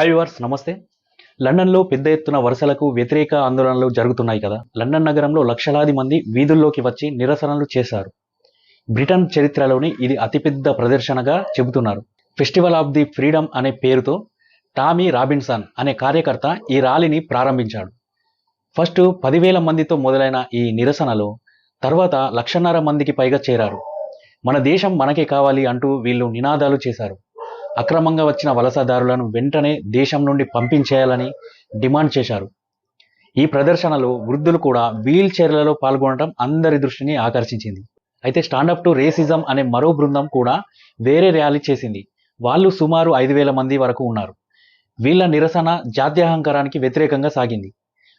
Hi viewers, నమస్తే. లండన్లో పెద్ద ఎత్తున వరుసలకు వ్యతిరేక ఆందోళనలు జరుగుతున్నాయి కదా. లండన్ నగరంలో లక్షలాది మంది వీధుల్లోకి వచ్చి నిరసనలు చేశారు. బ్రిటన్ చరిత్రలోని ఇది అతిపెద్ద ప్రదర్శనగా చెబుతున్నారు. ఫెస్టివల్ ఆఫ్ ది ఫ్రీడమ్ అనే పేరుతో టామీ రాబిన్సన్ అనే కార్యకర్త ఈ ర్యాలీని ప్రారంభించాడు. ఫస్ట్ 10,000 మందితో మొదలైన ఈ నిరసనలో తర్వాత 1,500,000 మందికి పైగా చేరారు. మన దేశం మనకే కావాలి అంటూ వీళ్ళు నినాదాలు చేశారు. అక్రమంగా వచ్చిన వలసదారులను వెంటనే దేశం నుండి పంపించేయాలని డిమాండ్ చేశారు. ఈ ప్రదర్శనలో వృద్ధులు కూడా వీల్ చైర్లలో పాల్గొనడం అందరి దృష్టిని ఆకర్షించింది. అయితే స్టాండప్ టు రేసిజం అనే మరో బృందం కూడా వేరే ర్యాలీ చేసింది. వాళ్ళు సుమారు 5,000 మంది వరకు ఉన్నారు. వీళ్ళ నిరసన జాత్యహంకారానికి వ్యతిరేకంగా సాగింది.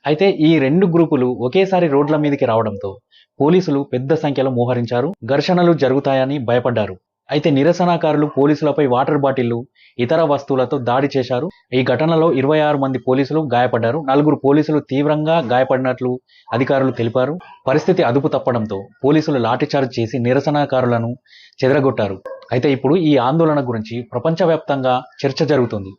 అయితే ఈ రెండు గ్రూపులు ఒకేసారి రోడ్ల మీదకి రావడంతో పోలీసులు పెద్ద సంఖ్యలో మోహరించారు. ఘర్షణలు జరుగుతాయని భయపడ్డారు. అయితే నిరసనకారులు పోలీసులపై వాటర్ బాటిళ్లు, ఇతర వస్తువులతో దాడి చేశారు. ఈ ఘటనలో 26 మంది పోలీసులు గాయపడ్డారు. 4 పోలీసులు తీవ్రంగా గాయపడినట్లు అధికారులు తెలిపారు. పరిస్థితి అదుపు తప్పడంతో పోలీసులు లాఠీచార్జ్ చేసి నిరసనకారులను చెదరగొట్టారు. అయితే ఇప్పుడు ఈ ఆందోళన గురించి ప్రపంచవ్యాప్తంగా చర్చ జరుగుతుంది.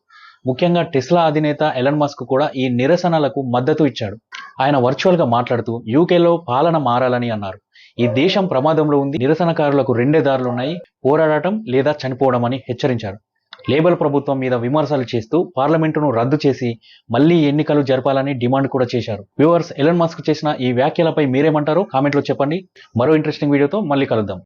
ముఖ్యంగా టెస్లా అధినేత ఎలన్ మస్క్ కూడా ఈ నిరసనలకు మద్దతు ఇచ్చాడు. ఆయన వర్చువల్గా మాట్లాడుతూ యూకేలో పాలన మారాలని అన్నారు. ఈ దేశం ప్రమాదంలో ఉంది, నిరసనకారులకు రెండే దారులున్నాయి, పోరాడటం లేదా చనిపోవడం అని హెచ్చరించారు. లేబర్ ప్రభుత్వం మీద విమర్శలు చేస్తూ పార్లమెంటును రద్దు చేసి మళ్లీ ఎన్నికలు జరపాలని డిమాండ్ కూడా చేశారు. వ్యూవర్స్, ఎలన్ మస్క్ చేసిన ఈ వ్యాఖ్యలపై మీరేమంటారో కామెంట్లో చెప్పండి. మరో ఇంట్రెస్టింగ్ వీడియోతో మళ్ళీ కలుద్దాం.